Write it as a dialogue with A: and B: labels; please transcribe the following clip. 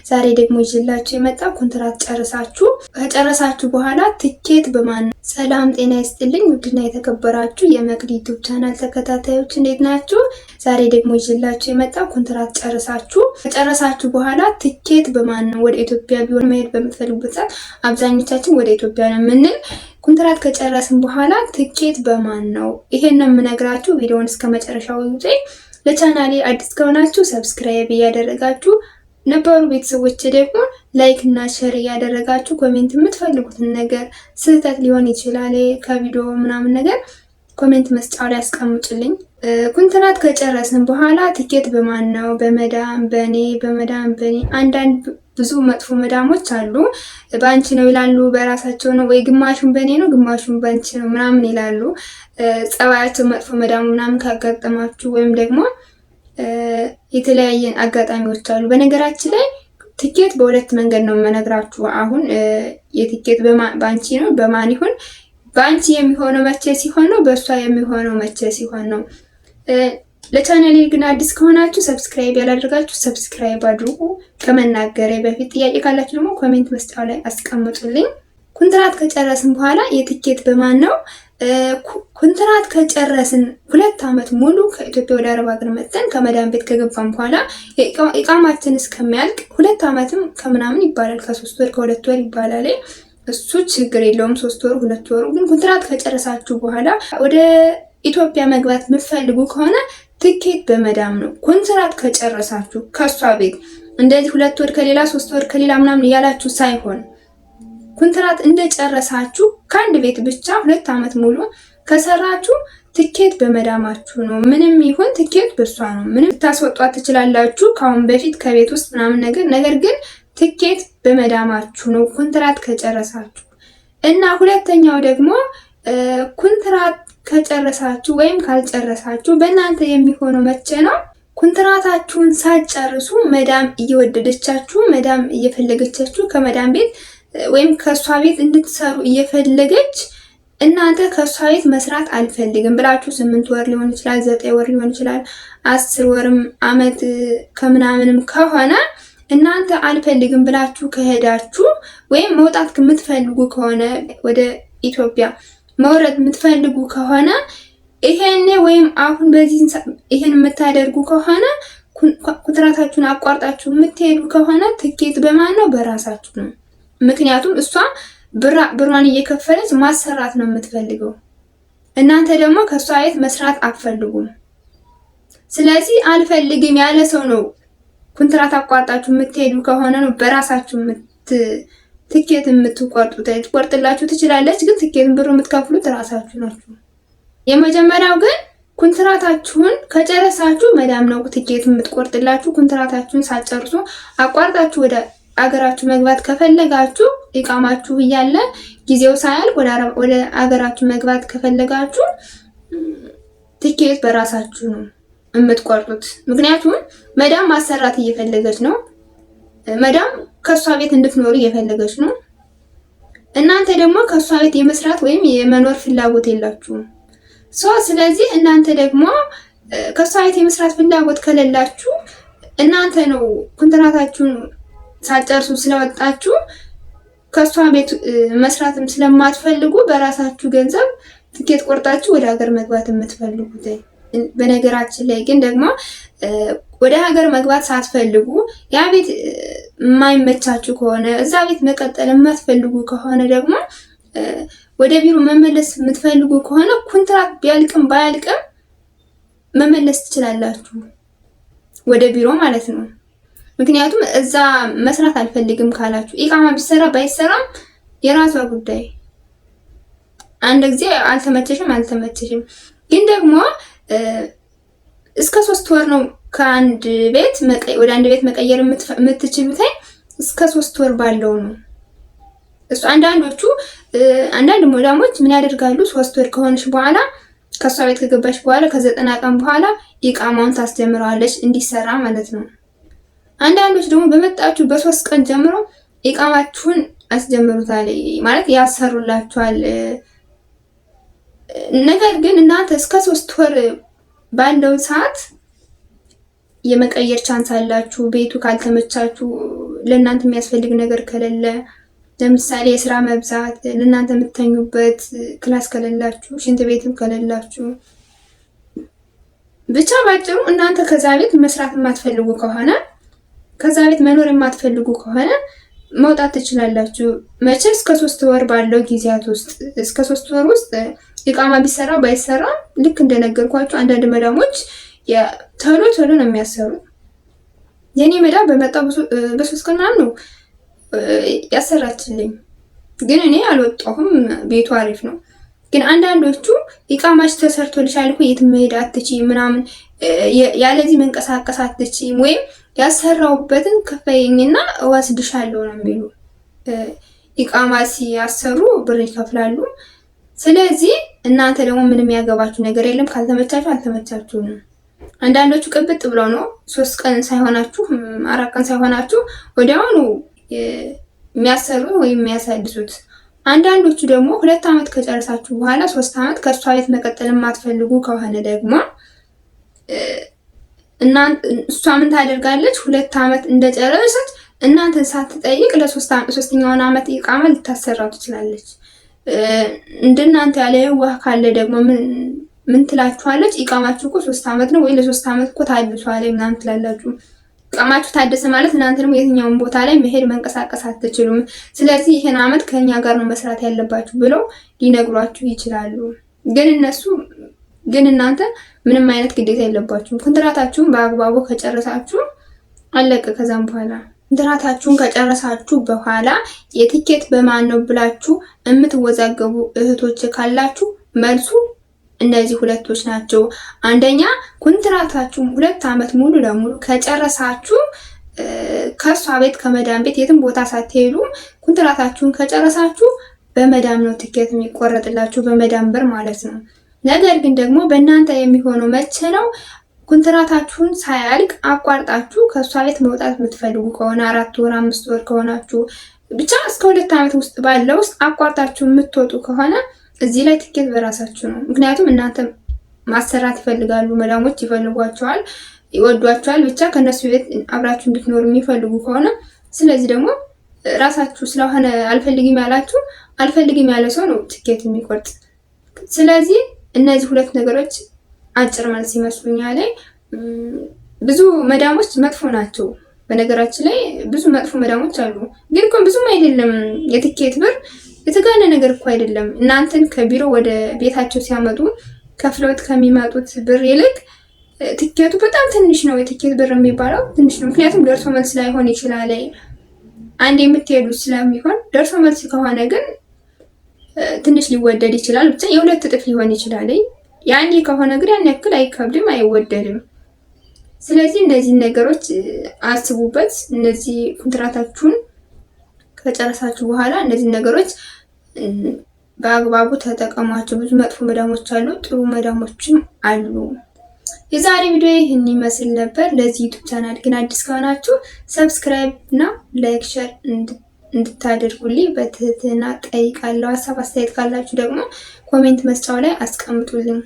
A: ዛሬ ደግሞ ይዤላችሁ የመጣው ኮንትራት ከጨረሳችሁ በኋላ ትኬት በማን ነው? ሰላም ጤና ይስጥልኝ ውድና የተከበራችሁ የመቅዲ ዩቲዩብ ቻናል ተከታታዮች እንዴት ናችሁ? ዛሬ ደግሞ ይዤላችሁ የመጣው ኮንትራት ከጨረሳችሁ በኋላ ትኬት በማን ነው? ወደ ኢትዮጵያ ቢሆን መሄድ በምትፈልጉበት ሰዓት አብዛኞቻችን ወደ ኢትዮጵያ ነው የምንል። ኮንትራት ከጨረስን በኋላ ትኬት በማን ነው? ይሄን ነው የምነግራችሁ። ቪዲዮውን እስከ መጨረሻው ይዩት። ለቻናሌ አዲስ ከሆናችሁ ሰብስክራይብ እያደረጋችሁ ነበሩ ቤተሰቦች ደግሞ ላይክ እና ሼር እያደረጋችሁ ኮሜንት የምትፈልጉትን ነገር ስህተት ሊሆን ይችላል ከቪዲዮ ምናምን ነገር ኮሜንት መስጫው ላይ አስቀምጡልኝ። ኮንትራት ከጨረስን በኋላ ትኬት በማን ነው? በመዳም በኔ አንዳንድ ብዙ መጥፎ መዳሞች አሉ። ባንቺ ነው ይላሉ፣ በራሳቸው ነው ወይ ግማሹን በኔ ነው ግማሹን ባንቺ ነው ምናምን ይላሉ። ጸባያቸው መጥፎ መዳም ምናምን ካጋጠማችሁ ወይም ደግሞ የተለያየ አጋጣሚዎች አሉ። በነገራችን ላይ ትኬት በሁለት መንገድ ነው የምነግራችሁ። አሁን የትኬት ባንቺ ነው በማን ይሁን፣ ባንቺ የሚሆነው መቼ ሲሆን ነው፣ በእሷ የሚሆነው መቼ ሲሆን ነው። ለቻናሌ ግን አዲስ ከሆናችሁ ሰብስክራይብ ያላደረጋችሁ ሰብስክራይብ አድርጉ። ከመናገሬ በፊት ጥያቄ ካላችሁ ደግሞ ኮሜንት መስጫው ላይ አስቀምጡልኝ። ኮንትራት ከጨረስን በኋላ የትኬት በማን ነው? ኮንትራት ከጨረስን 2 ዓመት ሙሉ ከኢትዮጵያ ወደ አረብ ሀገር መጥተን ከመዳን ቤት ከገባን በኋላ ኢቃማችን እስከሚያልቅ 2 ዓመትም ከምናምን ይባላል። ከ3 ወር ከ2 ወር ይባላል። እሱ ችግር የለውም። 3 ወር 2 ወር ግን ኮንትራት ከጨረሳችሁ በኋላ ወደ ኢትዮጵያ መግባት የምትፈልጉ ከሆነ ትኬት በመዳም ነው። ኮንትራት ከጨረሳችሁ ከሷ ቤት እንደዚህ 2 ወር ከሌላ 3 ወር ከሌላ ምናምን እያላችሁ ሳይሆን ኮንትራት እንደጨረሳችሁ ከአንድ ቤት ብቻ 2 ዓመት ሙሉ ከሰራችሁ ትኬት በመዳማችሁ ነው። ምንም ይሁን ትኬት በሷ ነው። ምንም ታስወጧት ትችላላችሁ ካሁን በፊት ከቤት ውስጥ ምናምን ነገር ግን ትኬት በመዳማችሁ ነው ኮንትራት ከጨረሳችሁ። እና ሁለተኛው ደግሞ ኮንትራት ከጨረሳችሁ ወይም ካልጨረሳችሁ በእናንተ የሚሆነው መቼ ነው? ኮንትራታችሁን ሳትጨርሱ መዳም እየወደደቻችሁ መዳም እየፈለገቻችሁ ከመዳም ቤት ወይም ከሷ ቤት እንድትሰሩ እየፈለገች እናንተ ከሷ ቤት መስራት አልፈልግም ብላችሁ 8 ወር ሊሆን ይችላል፣ 9 ወር ሊሆን ይችላል፣ 10 ወርም አመት ከምናምንም ከሆነ እናንተ አልፈልግም ብላችሁ ከሄዳችሁ ወይም መውጣት የምትፈልጉ ከሆነ ወደ ኢትዮጵያ መውረድ የምትፈልጉ ከሆነ ይሄኔ ወይም አሁን በዚህ ይሄን የምታደርጉ ከሆነ ኮንትራታችሁን አቋርጣችሁ የምትሄዱ ከሆነ ትኬት በማን ነው? በራሳችሁ ነው። ምክንያቱም እሷ ብሯን እየከፈለች ማሰራት ነው የምትፈልገው። እናንተ ደግሞ ከሷ ቤት መስራት አትፈልጉም። ስለዚህ አልፈልግም ያለ ሰው ነው ኮንትራት አቋርጣችሁ የምትሄዱ ከሆነ ነው በራሳችሁ ትኬት የምትቆርጡት። ትቆርጥላችሁ ትችላለች፣ ግን ትኬትን ብሩ የምትከፍሉት ራሳችሁ ናችሁ። የመጀመሪያው ግን ኮንትራታችሁን ከጨረሳችሁ መዳም ነው ትኬት የምትቆርጥላችሁ። ኮንትራታችሁን ሳትጨርሱ አቋርጣችሁ ወደ አገራችሁ መግባት ከፈለጋችሁ ኢቃማችሁ እያለ ጊዜው ሳያልቅ ወደ አገራችሁ መግባት ከፈለጋችሁ ትኬት በራሳችሁ ነው የምትቆርጡት። ምክንያቱም መዳም ማሰራት እየፈለገች ነው። መዳም ከሷ ቤት እንድትኖሩ እየፈለገች ነው። እናንተ ደግሞ ከሷ ቤት የመስራት ወይም የመኖር ፍላጎት የላችሁም። ስለዚህ እናንተ ደግሞ ከሷ ቤት የመስራት ፍላጎት ከሌላችሁ እናንተ ነው ኮንትራታችሁን ሳትጨርሱ ስለወጣችሁ ከሷ ቤት መስራትም ስለማትፈልጉ በራሳችሁ ገንዘብ ትኬት ቆርጣችሁ ወደ ሀገር መግባት የምትፈልጉት። በነገራችን ላይ ግን ደግሞ ወደ ሀገር መግባት ሳትፈልጉ ያ ቤት የማይመቻችሁ ከሆነ እዛ ቤት መቀጠል የማትፈልጉ ከሆነ ደግሞ ወደ ቢሮ መመለስ የምትፈልጉ ከሆነ ኮንትራት ቢያልቅም ባያልቅም መመለስ ትችላላችሁ፣ ወደ ቢሮ ማለት ነው። ምክንያቱም እዛ መስራት አልፈልግም ካላችሁ ኢቃማ ቢሰራ ባይሰራም የራሷ ጉዳይ። አንድ ጊዜ አልተመቸሽም ግን ደግሞ እስከ 3 ወር ነው ከአንድ ቤት ወደ አንድ ቤት መቀየር የምትችሉት። እስከ 3 ወር ባለው ነው እሱ። አንዳንድ ሞዳሞች ምን ያደርጋሉ? 3 ወር ከሆነሽ በኋላ ከሷ ቤት ከገባሽ በኋላ ከ90 ቀን በኋላ ኢቃማውን ታስጀምረዋለች እንዲሰራ ማለት ነው። አንዳንዶች ደግሞ በመጣችሁ በ3 ቀን ጀምሮ ኢቃማችሁን አስጀምሩታል ማለት ያሰሩላችኋል። ነገር ግን እናንተ እስከ 3 ወር ባለው ሰዓት የመቀየር ቻንስ አላችሁ። ቤቱ ካልተመቻችሁ ለእናንተ የሚያስፈልግ ነገር ከሌለ ለምሳሌ የስራ መብዛት፣ ለእናንተ የምትተኙበት ክላስ ከሌላችሁ፣ ሽንት ቤትም ከሌላችሁ፣ ብቻ ባጭሩ እናንተ ከዛ ቤት መስራት የማትፈልጉ ከሆነ ከዛ ቤት መኖር የማትፈልጉ ከሆነ መውጣት ትችላላችሁ። መቼ እስከ 3 ወር ባለው ጊዜያት ውስጥ እስከ 3 ወር ውስጥ ኢቃማ ቢሰራ ባይሰራ ልክ እንደነገርኳችሁ አንዳንድ መዳሞች ቶሎ ነው የሚያሰሩ። የኔ መዳም በመጣው በ3 ቀን ምናምን ነው ያሰራችልኝ። ግን እኔ አልወጣሁም፣ ቤቱ አሪፍ ነው። ግን አንዳንዶቹ ኢቃማሽ ተሰርቶልሻል እኮ የት መሄድ አትችይም ምናምን ያለዚህ መንቀሳቀስ አትችይም ወይም ያሰራውበትን ከፈይኝና እወስድሻለሁ ነው የሚሉ። ኢቃማ ሲያሰሩ ብር ይከፍላሉ። ስለዚህ እናንተ ደግሞ ምንም ያገባችሁ ነገር የለም። ካልተመቻችሁ አልተመቻችሁ ነው። አንዳንዶቹ ቅብጥ ብለው ነው 3 ቀን ሳይሆናችሁ 4 ቀን ሳይሆናችሁ ወዲያውኑ የሚያሰሩ ወይም የሚያሳድሱት። አንዳንዶቹ ደግሞ 2 ዓመት ከጨረሳችሁ በኋላ 3 ዓመት ከእሷ ቤት መቀጠል የማትፈልጉ ከሆነ ደግሞ እሷ ምን ታደርጋለች? 2 ዓመት እንደጨረሰች እናንተን ሳትጠይቅ ለ3ኛውን ዓመት ኢቃማ ልታሰራ ትችላለች። እንደናንተ ያለ የዋህ ካለ ደግሞ ምን ትላችኋለች? ኢቃማችሁ እኮ 3 ዓመት ነው ወይ ለ3 ዓመት እኮ ታድሷል ምናምን ትላላችሁ። ኢቃማችሁ ታደሰ ማለት እናንተ ደግሞ የትኛውን ቦታ ላይ መሄድ መንቀሳቀስ አትችሉም። ስለዚህ ይሄን ዓመት ከኛ ጋር ነው መስራት ያለባችሁ ብለው ሊነግሯችሁ ይችላሉ። ግን እናንተ ምንም አይነት ግዴታ የለባችሁም። ኮንትራታችሁን በአግባቡ ከጨረሳችሁ አለቀ። ከዛም በኋላ ኮንትራታችሁን ከጨረሳችሁ በኋላ የቲኬት በማን ነው ብላችሁ የምትወዛገቡ እህቶች ካላችሁ መልሱ እነዚህ ሁለቶች ናቸው። አንደኛ ኮንትራታችሁ 2 ዓመት ሙሉ ለሙሉ ከጨረሳችሁ ከሷ ቤት ከመዳም ቤት የትም ቦታ ሳትሄዱ ኮንትራታችሁን ከጨረሳችሁ በመዳም ነው ቲኬት የሚቆረጥላችሁ፣ በመዳም ብር ማለት ነው። ነገር ግን ደግሞ በእናንተ የሚሆነው መቼ ነው? ኮንትራታችሁን ሳያልቅ አቋርጣችሁ ከሷ ቤት መውጣት የምትፈልጉ ከሆነ 4 ወር 5 ወር ከሆናችሁ ብቻ እስከ 2 ዓመት ውስጥ ባለው ውስጥ አቋርጣችሁ የምትወጡ ከሆነ እዚህ ላይ ቲኬት በራሳችሁ ነው። ምክንያቱም እናንተ ማሰራት ይፈልጋሉ፣ መዳሞች ይፈልጓቸዋል፣ ይወዷቸዋል። ብቻ ከነሱ ቤት አብራችሁ እንድትኖሩ የሚፈልጉ ከሆነ ስለዚህ ደግሞ ራሳችሁ ስለሆነ አልፈልግም ያላችሁ አልፈልግም ያለ ሰው ነው ቲኬት የሚቆርጥ። ስለዚህ እነዚህ 2 ነገሮች አጭር መልስ ይመስሉኛል። ብዙ መዳሞች መጥፎ ናቸው። በነገራችን ላይ ብዙ መጥፎ መዳሞች አሉ። ግን እኮ ብዙም አይደለም። የቲኬት ብር የተጋነ ነገር እኮ አይደለም። እናንተን ከቢሮ ወደ ቤታቸው ሲያመጡ ከፍለውት ከሚመጡት ብር ይልቅ ቲኬቱ በጣም ትንሽ ነው። የቲኬት ብር የሚባለው ትንሽ ነው። ምክንያቱም ደርሶ መልስ ላይሆን ይችላል። አንድ የምትሄዱት ስለሚሆን ደርሶ መልስ ከሆነ ግን ትንሽ ሊወደድ ይችላል። ብቻ የ2 እጥፍ ሊሆን ይችላል። ያኔ ከሆነ ግን ያን ያክል አይከብድም፣ አይወደድም። ስለዚህ እነዚህ ነገሮች አስቡበት። እነዚህ ኮንትራታችሁን ከጨረሳችሁ በኋላ እነዚህ ነገሮች በአግባቡ ተጠቀሟቸው። ብዙ መጥፎ መዳሞች አሉ፣ ጥሩ መዳሞችም አሉ። የዛሬ ቪዲዮ ይህን ይመስል ነበር። ለዚህ ዩቲዩብ ቻናል ግን አዲስ ከሆናችሁ ሰብስክራይብ እና ላይክ፣ ሼር እንድታደርጉልኝ በትህትና ጠይቃለሁ። ሀሳብ አስተያየት ካላችሁ ደግሞ ኮሜንት መስጫው ላይ አስቀምጡልኝ።